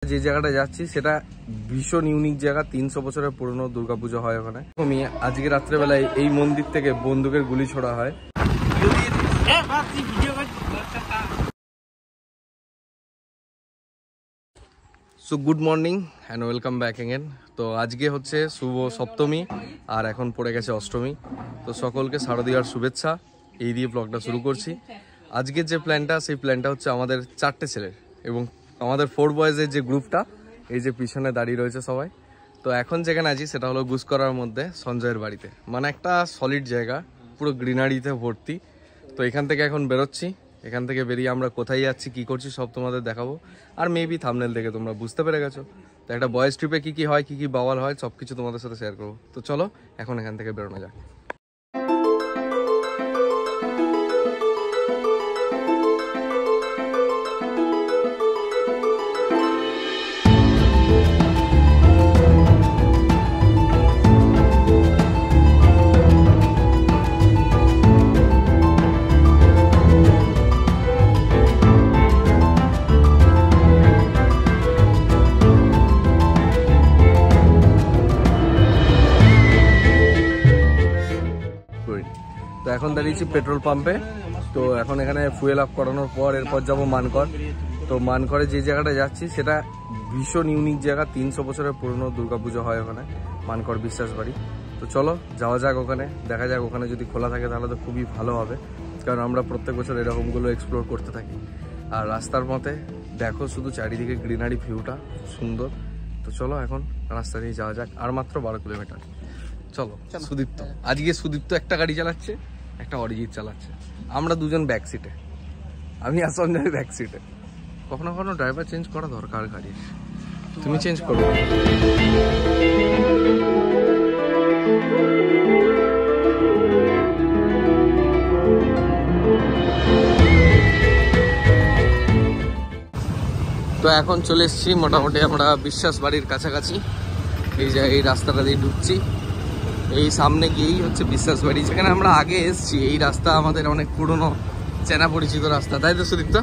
যে জায়গাটা যাচ্ছি সেটা ভীষণ ইউনিক জায়গা, 300 বছরের পুরনো দুর্গাপুজো হয় ওখানে। আজকে রাত্রেবেলায় এই মন্দির থেকে বন্দুকের গুলি ছোড়া হয়। So good morning and welcome back again. তো আজকে হচ্ছে শুভ সপ্তমী আর এখন পড়ে গেছে অষ্টমী। তো সকলকে শারদীয়ার শুভেচ্ছা, এই দিয়ে ব্লগটা শুরু করছি। আজকের যে প্ল্যানটা, সেই প্ল্যানটা হচ্ছে আমাদের 4টে ছেলের এবং আমাদের 4 বয়েজের যে গ্রুপটা, এই যে পিছনে দাঁড়িয়ে রয়েছে সবাই। তো এখন যেখানে আছি সেটা হলো গুসকরার মধ্যে সঞ্জয়ের বাড়িতে, মানে একটা সলিড জায়গা, পুরো গ্রিনারিতে ভর্তি। তো এখান থেকে এখন বেরোচ্ছি, এখান থেকে বেরিয়ে আমরা কোথায় যাচ্ছি, কি করছি সব তোমাদের দেখাবো। আর মেবি থাম্বনেল দেখে তোমরা বুঝতে পেরে গেছো। তো একটা বয়েজ ট্রিপে কী কী হয়, কী কী বাওয়াল হয়, সব কিছু তোমাদের সাথে শেয়ার করবো। তো চলো এখন এখান থেকে বেরোনো যাক। তো এখন দাঁড়িয়েছি পেট্রোল পাম্পে। তো এখন এখানে ফুয়েল আপ করানোর পর এরপর যাবো মানকর। তো মানকরে যে জায়গাটা যাচ্ছি সেটা ভীষণ ইউনিক জায়গা, 300 বছরের পুরনো দুর্গাপুজো হয় ওখানে, মানকর বিশ্বাস বাড়ি। তো চলো যাওয়া যাক ওখানে, দেখা যাক ওখানে যদি খোলা থাকে তাহলে তো খুবই ভালো হবে, কারণ আমরা প্রত্যেক বছর এরকমগুলো এক্সপ্লোর করতে থাকি। আর রাস্তার মধ্যে দেখো শুধু চারিদিকে গ্রিনারি ভিউটা সুন্দর। তো চলো এখন রাস্তা দিয়ে যাওয়া যাক, আর মাত্র 12 কিলোমিটার। চলো। সুদীপ্ত, আজকে সুদীপ্ত একটা গাড়ি চালাচ্ছে, একটা অরিজিৎ চালাচ্ছে, আমরা দুজন ব্যাক সিটে, আমি আর সঞ্জয় ব্যাক সিটে। কখনো কখনো ড্রাইভার চেঞ্জ করা দরকার গাড়ির, তুমি চেঞ্জ করো। তো এখন চলে এসেছি মোটামুটি আমরা বিশ্বাস বাড়ির কাছাকাছি। এই যে এই রাস্তাটা দিয়ে ঢুকছি, এই সামনে গিয়েই হচ্ছে বিশ্বাস বাড়ি, যেখানে আমরা আগে এসেছি। এই রাস্তা আমাদের অনেক পুরনো চেনা পরিচিত রাস্তা, তাই তো সুদীপ্ত?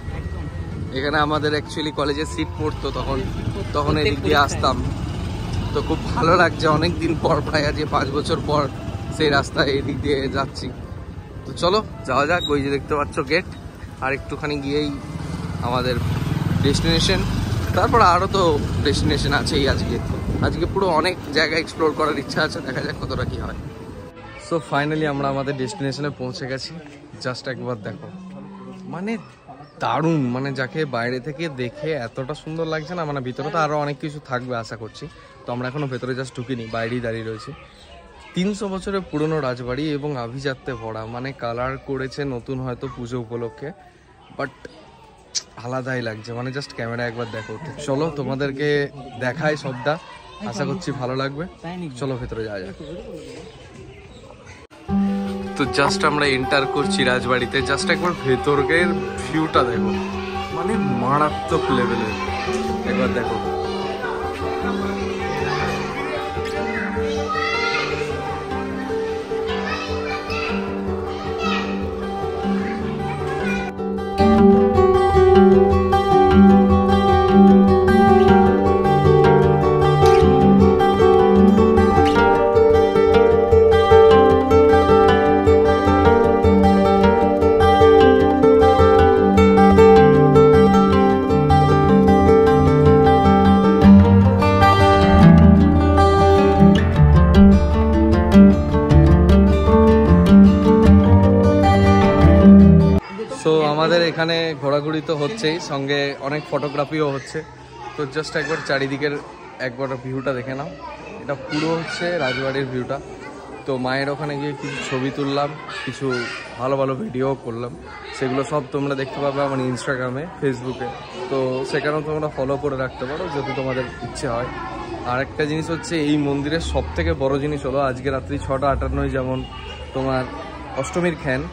এখানে আমাদের অ্যাকচুয়ালি কলেজের সিট পড়তো, তখন এদিক দিয়ে আসতাম। তো খুব ভালো লাগছে, অনেক দিন পর, প্রায় আজ 5 বছর পর সেই রাস্তায় এই দিক দিয়ে যাচ্ছি। তো চলো যাওয়া যাক। ওই যে দেখতে পাচ্ছ গেট, আর একটুখানি গিয়েই আমাদের ডেস্টিনেশন। তারপর আরও তো ডেস্টিনেশন আছেই। আজকে পুরো অনেক জায়গা এক্সপ্লোর করার ইচ্ছা আছে, দেখা যাক কতটা কি হয়। সো ফাইনালি আমরা আমাদের ডেস্টিনেশনে পৌঁছে গেছি। জাস্ট একবার দেখো, মানে দারুণ, মানে যাকে বাইরে থেকে দেখে এতটা সুন্দর লাগছে না, মানে ভিতরে তো আরও অনেক কিছু থাকবে আশা করছি। তো আমরা এখনও ভেতরে জাস্ট ঢুকিনি, বাইরেই দাঁড়িয়ে রয়েছি। 300 বছরের পুরনো রাজবাড়ি এবং আভিজাত্যে ভরা, মানে কালার করেছে নতুন হয়তো পুজো উপলক্ষে, বাট আলাদাই লাগছে, মানে জাস্ট ক্যামেরা একবার দেখো। চলো তোমাদেরকে দেখাই সবটা, আশা করছি ভালো লাগবে। চলো ভেতরে যাওয়া যাক। তো জাস্ট আমরা এন্টার করছি রাজবাড়িতে, জাস্ট একবার ভেতরের ভিউটা দেখো, মানে মারাত্মক লেভেলের, একবার দেখো। তো আমাদের এখানে ঘোরাঘুরি তো হচ্ছেই, সঙ্গে অনেক ফটোগ্রাফিও হচ্ছে। তো জাস্ট একবার চারিদিকের একবার ভিউটা দেখে নাও, এটা পুরো হচ্ছে রাজবাড়ির ভিউটা। তো মায়ের ওখানে গিয়ে কিছু ছবি তুললাম, কিছু ভালো ভালো ভিডিও করলাম, সেগুলো সব তোমরা দেখতে পাবে আমার ইনস্টাগ্রামে, ফেসবুকে। তো সেখানেও তোমরা ফলো করে রাখতে পারো যদি তোমাদের ইচ্ছে হয়। আর একটা জিনিস হচ্ছে, এই মন্দিরের সব থেকে বড় জিনিস হলো আজকে রাত্রি 6:58 যেমন তোমার অষ্টমীর খ্যান,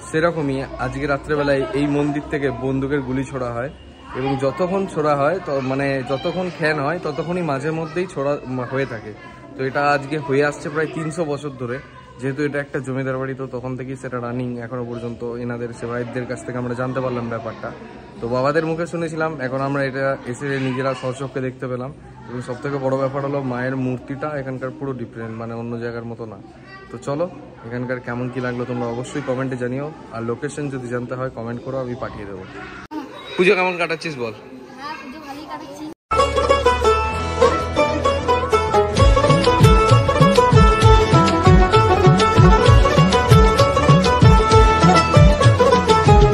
সেরকমই আজকে রাত্রেবেলায় এই মন্দির থেকে বন্দুকের গুলি ছোড়া হয়। এবং যতক্ষণ ছোড়া হয় মানে যতক্ষণ খ্যান হয় ততক্ষণই মাঝে মধ্যেই ছোড়া হয়ে থাকে। তো এটা আজকে হয়ে আসছে প্রায় 300 বছর ধরে, যেহেতু এটা একটা জমিদার বাড়ি, তো তখন থেকেই সেটা রানিং এখনো পর্যন্ত। এনাদের সেবায়তদের কাছ থেকে আমরা জানতে পারলাম ব্যাপারটা। তো বাবাদের মুখে শুনেছিলাম, এখন আমরা এটা এসে নিজেরা সচক্ষে দেখতে পেলাম। এবং সব থেকে বড় ব্যাপার হলো মায়ের মূর্তিটা এখানকার পুরো ডিফারেন্ট, মানে অন্য জায়গার মতো না। তো চলো এখানকার কেমন কি লাগলো তোমরা অবশ্যই কমেন্টে জানিও, আর লোকেশন যদি জানতে হয় কমেন্ট করো, আমি পাঠিয়ে দেবো। পুজো কেমন কাটাচ্ছিস বল?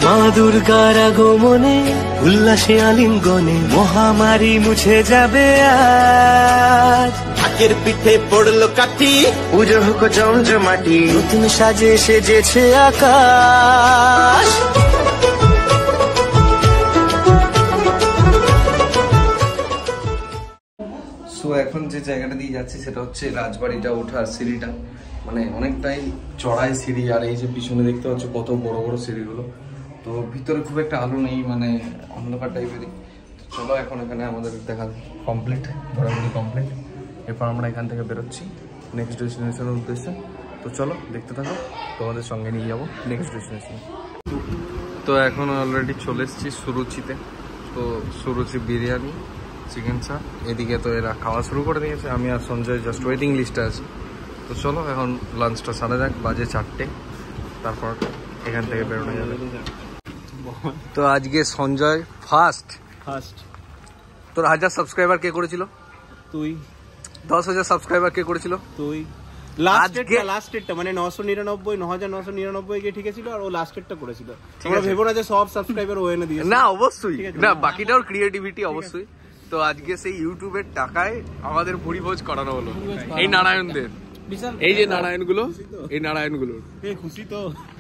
মা দুর্গার আগমনে উল্লাসে আলিঙ্গনে মহামারী মুছে যাবে আজ। ঢাকের পিঠে পড়লো কাঠি, পুজো হোক জমজমাটি, নতুন সাজে সেজেছে আকাশ। সো এখন যে জায়গাটা দিয়ে যাচ্ছি সেটা হচ্ছে রাজবাড়িটা ওঠার সিঁড়িটা, মানে অনেকটাই চড়াই সিঁড়ি। আর এই যে পিছনে দেখতে পাচ্ছ কত বড় বড় সিঁড়িগুলো। তো ভিতরে খুব একটা আলো নেই, মানে অন্ধকার টাইপেরই। চলো এখন এখানে আমাদের দেখা কমপ্লিট, ঘোরাঘুরি কমপ্লিট। এরপর আমরা এখান থেকে বেরোচ্ছি নেক্সট ডেস্টিনেশনের উদ্দেশ্যে। তো চলো দেখতে থাকো, তোমাদের সঙ্গে নিয়ে যাবো নেক্সট ডেস্টিনেশন। তো এখন অলরেডি চলে এসেছি সুরুচিতে। তো সুরুচি বিরিয়ানি, চিকেন চা, এদিকে তো এরা খাওয়া শুরু করে দিয়েছে, আমি আর সঞ্জয় জাস্ট ওয়েটিং লিস্টে আছি। তো চলো এখন লাঞ্চটা সারা যাক, বাজে 4টে, তারপর এখান থেকে বেরোনো যাবে। তো আজকে সঞ্জয় ফার্স্ট। তোর 1000 সাবস্ক্রাইবার কে করেছিল? তুই। 10,000 সাবস্ক্রাইবার কে করেছিল? তুই। লাস্টেরটা মানে 999 9999 কে ঠিক ছিল, আর ও লাস্টেরটা করেছিল। তোমরা ভেবো না যে সব সাবস্ক্রাইবার ও এনে দিয়েছে। না অবশ্যই না, বাকিটা ওর ক্রিয়েটিভিটি অবশ্যই। তো আজকে সেই ইউটিউবের টাকায় আমাদের ভুড়িভোজ করানো হলো এই নারায়ণদের। এই যে নারায়ণগুলো, এই নারায়ণগুলোর খুশি তো,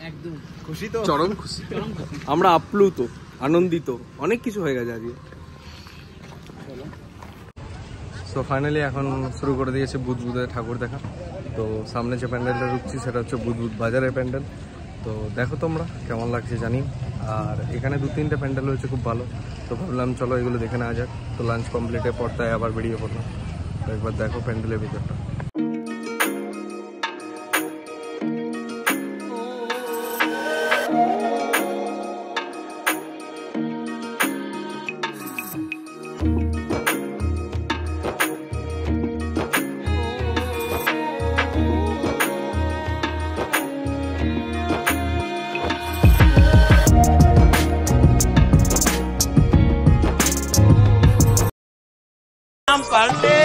একদম খুশি তো, চরম খুশি। আমরা আপ্লুত, আনন্দিত, অনেক কিছু হয়ে গেছে আজকে। তো ফাইনালি এখন শুরু করে দিয়েছে বুধবুধের ঠাকুর দেখা। তো সামনে যে প্যান্ডেলটা ঢুকছি সেটা হচ্ছে বুধবুধ বাজারের প্যান্ডেল। তো দেখো তোমরা কেমন লাগছে জানি। আর এখানে 2-3টে প্যান্ডেল হয়েছে খুব ভালো। তো ভাবলাম চলো এগুলো দেখে নেওয়া যাক। তো লাঞ্চ কমপ্লিটের পর তাই আবার বেরিয়ে পড়লাম। তো একবার দেখো প্যান্ডেলের ভিতরটা। পাল্টে